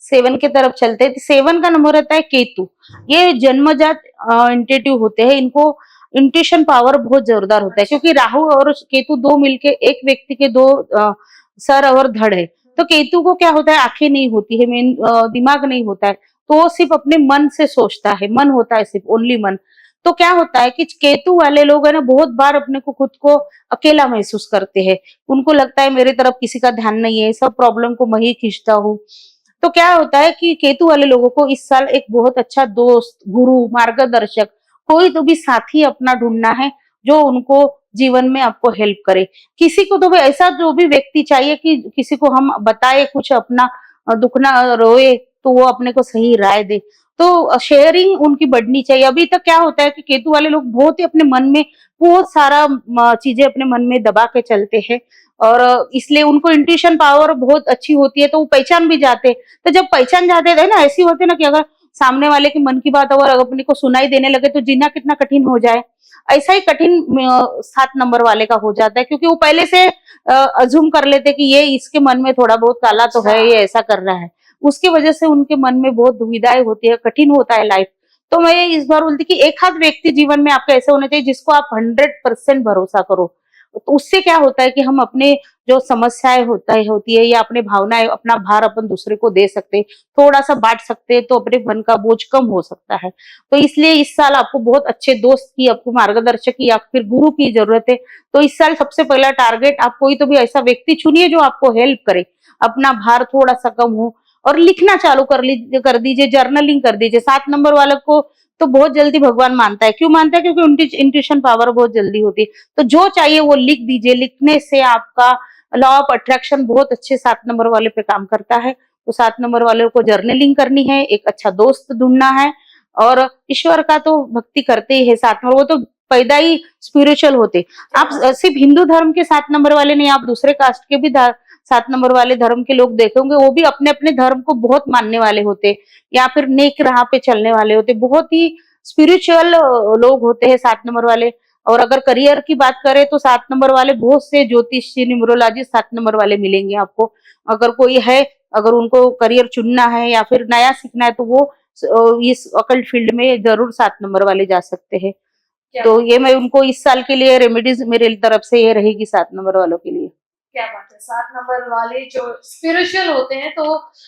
7 की तरफ चलते हैं। तो 7 का नंबर रहता है केतु। ये जन्मजात इंटेटिव होते हैं, इनको इंट्यूशन पावर बहुत जोरदार होता है, क्योंकि राहु और केतु दो मिलके एक व्यक्ति के दो सर और धड़ है। तो केतु को क्या होता है, आंखें नहीं होती है, मेन दिमाग नहीं होता है, तो वो सिर्फ अपने मन से सोचता है, मन होता है सिर्फ, ओनली मन। तो क्या होता है कि केतु वाले लोग है ना, बहुत बार अपने को खुद को अकेला महसूस करते हैं। उनको लगता है मेरे तरफ किसी का ध्यान नहीं है, सब प्रॉब्लम को मैं ही खींचता हूँ। तो क्या होता है कि केतु वाले लोगों को इस साल एक बहुत अच्छा दोस्त, गुरु, मार्गदर्शक, कोई तो भी साथी अपना ढूंढना है जो उनको जीवन में आपको हेल्प करे। किसी को तो भी ऐसा जो भी व्यक्ति चाहिए कि किसी को हम बताए कुछ अपना दुख ना रोए, तो वो अपने को सही राय दे। तो शेयरिंग उनकी बढ़नी चाहिए। अभी तक क्या होता है कि केतु वाले लोग बहुत ही अपने मन में बहुत सारा चीजें अपने मन में दबा के चलते हैं, और इसलिए उनको इंट्यूशन पावर बहुत अच्छी होती है, तो वो पहचान भी जाते। तो जब पहचान जाते थे ना, ऐसी होते ना कि अगर सामने वाले की मन की बात अगर अपने को सुनाई देने लगे तो जीना कितना कठिन हो जाए, ऐसा ही कठिन 7 नंबर वाले का हो जाता है, क्योंकि वो पहले से अज्यूम कर लेते कि ये इसके मन में थोड़ा बहुत काला तो है, ये ऐसा कर रहा है। उसकी वजह से उनके मन में बहुत दुविधाएं होती है, कठिन होता है लाइफ। तो मैं इस बार बोलती कि एक आध व्यक्ति जीवन में आपका ऐसा होना चाहिए जिसको आप 100% भरोसा करो। तो उससे क्या होता है कि हम अपने जो समस्याएं होती है या अपने भावनाएं, अपना भार अपन दूसरे को दे सकते हैं, थोड़ा सा बांट सकते हैं, तो अपने मन का बोझ कम हो सकता है। तो इसलिए इस साल आपको बहुत अच्छे दोस्त की, आपको मार्गदर्शक की या फिर गुरु की जरूरत है। तो इस साल सबसे पहला टारगेट, आप कोई तो भी ऐसा व्यक्ति चुनिए जो आपको हेल्प करे, अपना भार थोड़ा सा कम हो, और लिखना चालू कर दीजिए, जर्नलिंग कर दीजिए। 7 नंबर वाले को तो बहुत जल्दी भगवान मानता है। क्यों मानता है? क्योंकि उनकी इंट्यूशन पावर बहुत जल्दी होती है। तो जो चाहिए वो लिख दीजिए। लिखने से आपका लॉ ऑफ अट्रैक्शन बहुत अच्छे 7 नंबर वाले पे काम करता है। तो 7 नंबर वाले को जर्नलिंग करनी है, एक अच्छा दोस्त ढूंढना है, और ईश्वर का तो भक्ति करते ही है 7 नंबर, वो तो पैदा ही स्पिरिचुअल होते। आप सिर्फ हिंदू धर्म के 7 नंबर वाले नहीं, आप दूसरे कास्ट के भी 7 नंबर वाले धर्म के लोग देखेंगे, वो भी अपने अपने धर्म को बहुत मानने वाले होते, या फिर नेक राह पे चलने वाले होते, बहुत ही स्पिरिचुअल लोग होते हैं 7 नंबर वाले। और अगर करियर की बात करें तो 7 नंबर वाले बहुत से ज्योतिषी, न्यूमरोलॉजिस्ट 7 नंबर वाले मिलेंगे आपको। अगर कोई है, अगर उनको करियर चुनना है या फिर नया सीखना है, तो वो इस अकल्ट फील्ड में जरूर 7 नंबर वाले जा सकते हैं। तो ये मैं उनको इस साल के लिए रेमेडीज मेरे तरफ से ये रहेगी 7 नंबर वालों के लिए। क्या बात है, 7 नंबर वाले जो स्पिरिचुअल होते हैं, तो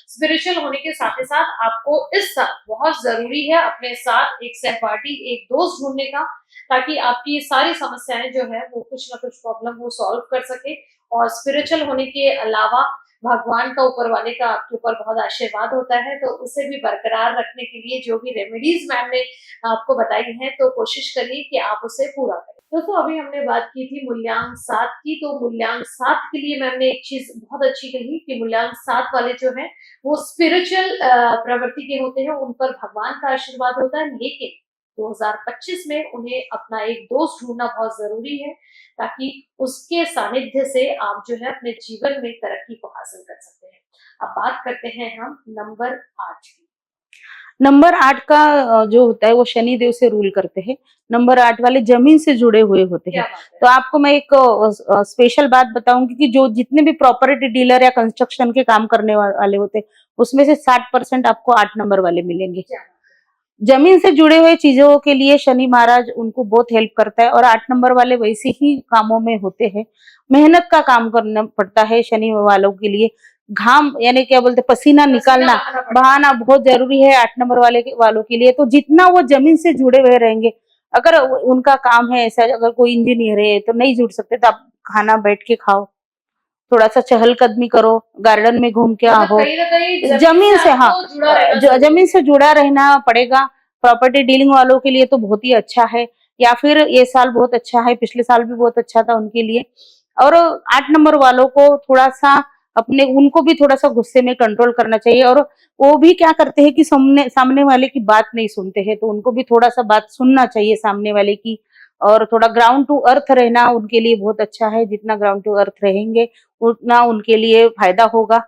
स्पिरिचुअल होने के साथ ही साथ आपको इस साल बहुत जरूरी है अपने साथ एक सहपाठी, एक दोस्त ढूंढने का, ताकि आपकी सारी समस्याएं जो है वो कुछ ना कुछ प्रॉब्लम वो सॉल्व कर सके। और स्पिरिचुअल होने के अलावा भगवान का, ऊपर वाले का आपके ऊपर बहुत आशीर्वाद होता है, तो उसे भी बरकरार रखने के लिए जो भी रेमेडीज मैम ने आपको बताई हैं, तो कोशिश करिए कि आप उसे पूरा करें। दोस्तों, अभी हमने बात की थी मूल्यांक 7 की। तो मूल्यांक 7 के लिए मैम ने एक चीज बहुत अच्छी कही कि मूल्यांक 7 वाले जो है वो स्पिरिचुअल प्रवृत्ति के होते हैं, उन पर भगवान का आशीर्वाद होता है, लेकिन 2025 में उन्हें अपना एक दोस्त ढूंढना बहुत जरूरी है, ताकि उसके सानिध्य से आप जो है अपने जीवन में तरक्की को हासिल कर सकते हैं। अब बात करते हैं हम नंबर 8 की। नंबर 8 का जो होता है वो शनि देव से रूल करते हैं। नंबर 8 वाले जमीन से जुड़े हुए होते हैं। तो आपको मैं एक स्पेशल बात बताऊंगी कि जो जितने भी प्रॉपर्टी डीलर या कंस्ट्रक्शन के काम करने वाले होते हैं, उसमें से 60% आपको 8 नंबर वाले मिलेंगे। जमीन से जुड़े हुए चीजों के लिए शनि महाराज उनको बहुत हेल्प करता है, और 8 नंबर वाले वैसे ही कामों में होते हैं। मेहनत का काम करना पड़ता है शनि वालों के लिए। घाम यानी क्या बोलते हैं, पसीना पसीना निकालना, बहाना पड़ता है। बहाना बहुत जरूरी है 8 नंबर वालों के लिए। तो जितना वो जमीन से जुड़े हुए रहेंगे, अगर उनका काम है ऐसा, अगर कोई इंजीनियर है तो नहीं जुड़ सकते, तो आप खाना बैठ के खाओ, थोड़ा सा चहलकदमी करो, गार्डन में घूम के मतलब आओ। कहीं ना कहीं जमीन से, हाँ, आपको जुड़ा रहना जरूरी जमीन से जुड़ा रहना पड़ेगा। प्रॉपर्टी डीलिंग वालों के लिए तो बहुत ही अच्छा है, या फिर ये साल बहुत अच्छा है, पिछले साल भी बहुत अच्छा था उनके लिए। और 8 नंबर वालों को थोड़ा सा अपने, उनको भी थोड़ा सा गुस्से में कंट्रोल करना चाहिए, और वो भी क्या करते हैं कि सामने सामने वाले की बात नहीं सुनते हैं, तो उनको भी थोड़ा सा बात सुनना चाहिए सामने वाले की। और थोड़ा ग्राउंड टू अर्थ रहना उनके लिए बहुत अच्छा है, जितना ग्राउंड टू अर्थ रहेंगे उतना उनके लिए फायदा होगा।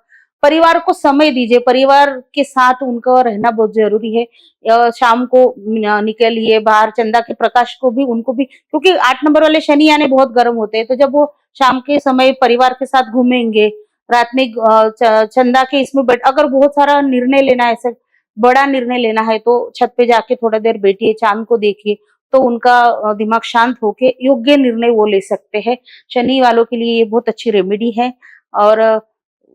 परिवार को समय दीजिए, परिवार के साथ उनको रहना बहुत जरूरी है। शाम को निकलिए बाहर, चंदा के प्रकाश को भी, उनको भी, क्योंकि 8 नंबर वाले शनि यानी बहुत गर्म होते हैं, तो जब वो शाम के समय परिवार के साथ घूमेंगे, रात में चंदा के इसमें बैठ, अगर बहुत सारा निर्णय लेना है, ऐसे बड़ा निर्णय लेना है, तो छत पे जाके थोड़ा देर बैठिए, चांद को देखिए, तो उनका दिमाग शांत होके योग्य निर्णय वो ले सकते हैं। शनि वालों के लिए ये बहुत अच्छी रेमेडी है। और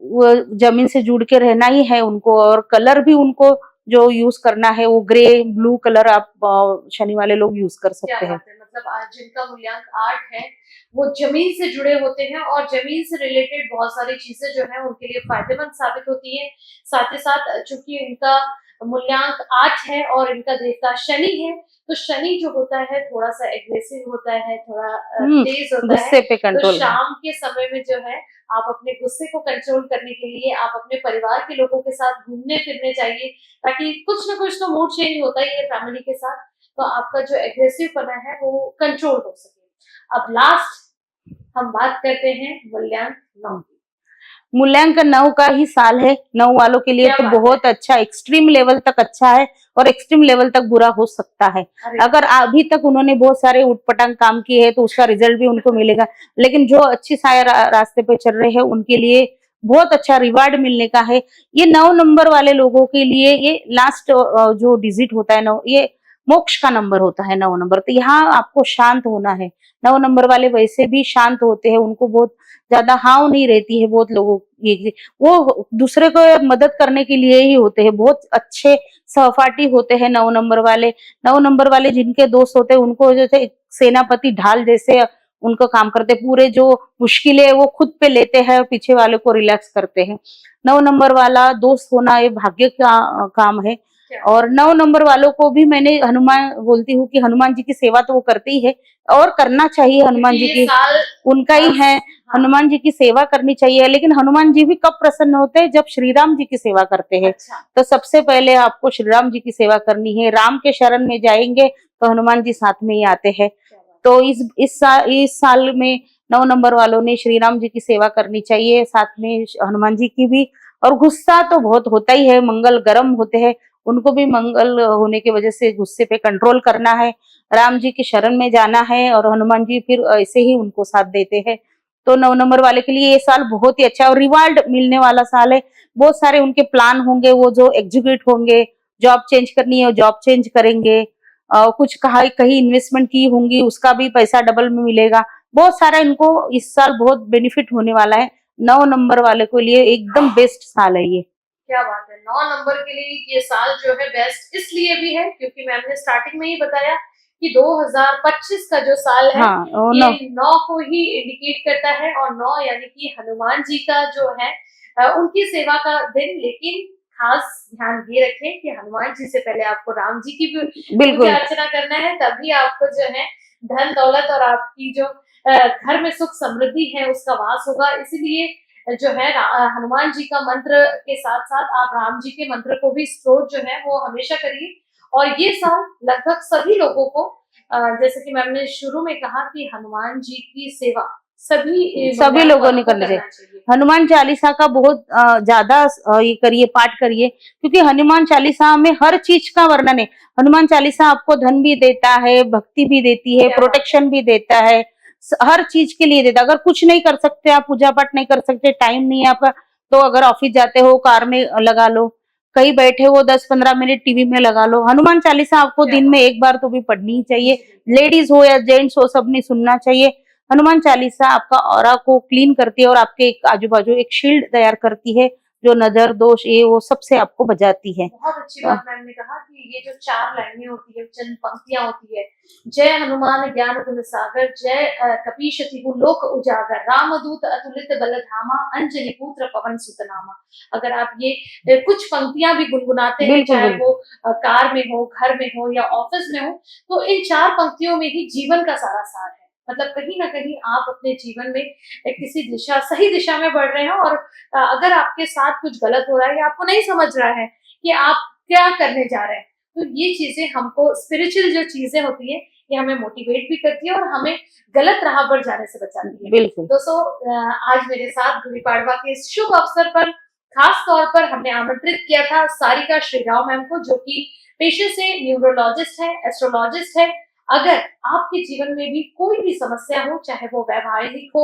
वो जमीन से जुड़ के रहना ही है उनको, और कलर भी उनको जो यूज करना है वो ग्रे ब्लू कलर आप शनि वाले लोग यूज कर क्या सकते हैं। बात है। मतलब आज जिनका मूल्यांक 8 है वो जमीन से जुड़े होते हैं और जमीन से रिलेटेड बहुत सारी चीजें जो है उनके लिए फायदेमंद साबित होती है। साथ ही साथ चूंकि इनका मूल्यांक 8 है और इनका देवता शनि है, तो शनि जो होता है थोड़ा सा एग्रेसिव होता है, थोड़ा तेज होता है। गुस्से पे तो कंट्रोल। शाम के समय में जो है आप अपने गुस्से को कंट्रोल करने के लिए आप अपने परिवार के लोगों के साथ घूमने फिरने चाहिए, ताकि कुछ ना कुछ तो मूड चेंज होता ही है फैमिली के साथ, तो आपका जो एग्रेसिव पना है वो कंट्रोल हो सके। अब लास्ट हम बात करते हैं मूल्यांक 9 की। मूल्यांकन 9 का ही साल है, 9 वालों के लिए क्या तो बात है। बहुत अच्छा, एक्सट्रीम लेवल तक अच्छा है, और एक्सट्रीम लेवल तक बुरा हो सकता है। अरे अगर अभी तक उन्होंने बहुत सारे उटपटांग काम किए हैं तो उसका रिजल्ट भी उनको मिलेगा, लेकिन जो अच्छी रास्ते पे चल रहे हैं उनके लिए बहुत अच्छा रिवार्ड मिलने का है। ये 9 नंबर वाले लोगों के लिए ये लास्ट जो डिजिट होता है 9, ये मोक्ष का नंबर होता है 9 नंबर। तो यहाँ आपको शांत होना है। 9 नंबर वाले वैसे भी शांत होते हैं, उनको बहुत ज्यादा हाव नहीं रहती है बहुत लोगों की, वो दूसरे को मदद करने के लिए ही होते हैं, बहुत अच्छे सहपाठी होते हैं 9 नंबर वाले। 9 नंबर वाले जिनके दोस्त होते हैं उनको जैसे सेनापति ढाल जैसे उनको काम करते, पूरे जो मुश्किलें वो खुद पे लेते हैं, पीछे वाले को रिलैक्स करते हैं। 9 नंबर वाला दोस्त होना ये भाग्य का काम है। और 9 नंबर वालों को भी मैंने हनुमान बोलती हूँ कि हनुमान जी की सेवा तो वो करते ही है, और करना चाहिए हनुमान जी की, उनका ही है, हनुमान जी की सेवा करनी चाहिए। लेकिन हनुमान जी भी कब प्रसन्न होते हैं, जब श्री राम जी की सेवा करते हैं। तो सबसे पहले आपको श्री राम जी की सेवा करनी है, राम के शरण में जाएंगे तो हनुमान जी साथ में ही आते हैं। तो इस साल में 9 नंबर वालों ने श्री राम जी की सेवा करनी चाहिए, साथ में हनुमान जी की भी। और गुस्सा तो बहुत होता ही है, मंगल गर्म होते हैं, उनको भी मंगल होने की वजह से गुस्से पे कंट्रोल करना है, राम जी की शरण में जाना है, और हनुमान जी फिर ऐसे ही उनको साथ देते हैं। तो 9 नंबर वाले के लिए ये साल बहुत ही अच्छा और रिवार्ड मिलने वाला साल है। बहुत सारे उनके प्लान होंगे वो जो एग्जीक्यूट होंगे, जॉब चेंज करनी है जॉब चेंज करेंगे, कुछ कहीं इन्वेस्टमेंट की होंगी उसका भी पैसा डबल में मिलेगा। बहुत सारा इनको इस साल बहुत बेनिफिट होने वाला है। 9 नंबर वाले के लिए एकदम बेस्ट साल है ये। क्या बात है। 9 नंबर के लिए ये साल जो है बेस्ट इसलिए भी है क्योंकि मैम ने स्टार्टिंग में ही बताया कि 2025 का जो साल है, हाँ, ये 9 को ही इंडिकेट करता है, और 9 यानी कि हनुमान जी का जो है उनकी सेवा का दिन। लेकिन खास ध्यान ये रखें कि हनुमान जी से पहले आपको राम जी की भी पूजा अर्चना करना है, तभी आपको जो है धन दौलत और आपकी जो घर में सुख समृद्धि है उसका वास होगा। इसीलिए जो है हनुमान जी का मंत्र के साथ साथ आप राम जी के मंत्र को भी स्त्रोत जो है वो हमेशा करिए। और ये साल लगभग सभी लोगों को जैसे कि मैम ने शुरू में कहा कि हनुमान जी की सेवा सभी लोगों ने करना चाहिए। हनुमान चालीसा का बहुत ज्यादा ये करिए, पाठ करिए, क्योंकि हनुमान चालीसा में हर चीज का वर्णन है। हनुमान चालीसा आपको धन भी देता है, भक्ति भी देती है, प्रोटेक्शन भी देता है, हर चीज के लिए देता है। अगर कुछ नहीं कर सकते, आप पूजा पाठ नहीं कर सकते, टाइम नहीं है आपका, तो अगर ऑफिस जाते हो कार में लगा लो, कहीं बैठे हो 10-15 मिनट टीवी में लगा लो। हनुमान चालीसा आपको क्या दिन में एक बार तो भी पढ़नी ही चाहिए। लेडीज हो या जेंट्स हो, सबने सुनना चाहिए। हनुमान चालीसा आपका ऑरा को क्लीन करती है और आपके आजू बाजू एक शील्ड तैयार करती है, जो नजर दोष ये वो सबसे आपको बचाती है। बहुत अच्छी बात मैम ने कहा कि ये जो 4 लाइनें होती है, चंद पंक्तियां होती है, जय हनुमान ज्ञान गुण सागर, जय कपीश तिहु लोक उजागर, रामदूत अतुलित बल धामा, अंजनी पुत्र पवन सुत नामा। अगर आप ये कुछ पंक्तियां भी गुनगुनाते हैं, बिल्कुल चाहे बिल्कुल वो कार में हो, घर में हो या ऑफिस में हो, तो इन 4 पंक्तियों में ही जीवन का सारा सार है। मतलब कहीं ना कहीं आप अपने जीवन में किसी दिशा सही दिशा में बढ़ रहे हैं, और अगर आपके साथ कुछ गलत हो रहा है या आपको नहीं समझ रहा है कि आप क्या करने जा रहे हैं, तो ये चीजें हमको, स्पिरिचुअल जो चीजें होती है, ये हमें मोटिवेट भी करती है और हमें गलत राह पर जाने से बचाती है। बिल्कुल दोस्तों, आज मेरे साथ गुड़ी पाड़वा के इस शुभ अवसर पर खास तौर पर हमने आमंत्रित किया था सारिका श्रीराव मैम को, जो कि पेशे से न्यूरोलॉजिस्ट है, एस्ट्रोलॉजिस्ट है। अगर आपके जीवन में भी कोई भी समस्या हो, चाहे वो वैवाहिक हो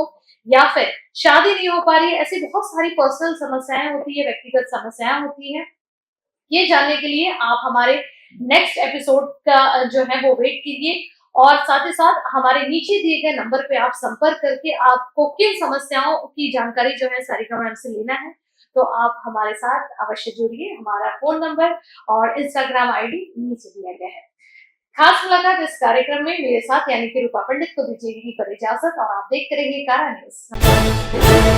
या फिर शादी नहीं हो पा रही है, ऐसी बहुत सारी पर्सनल समस्याएं होती है, व्यक्तिगत समस्याएं होती है, ये जानने के लिए आप हमारे नेक्स्ट एपिसोड का जो है वो वेट कीजिए, और साथ ही साथ हमारे नीचे दिए गए नंबर पे आप संपर्क करके आपको किन समस्याओं की जानकारी जो है सारिका मैम से लेना है, तो आप हमारे साथ अवश्य जुड़िए। हमारा फोन नंबर और इंस्टाग्राम आईडी नीचे दिया गया है। खास मुलाकात इस कार्यक्रम में मेरे साथ यानी कि रूपा पंडित को दीजिएगी पर इजाजत, और आप देखते रहिए कारा न्यूज।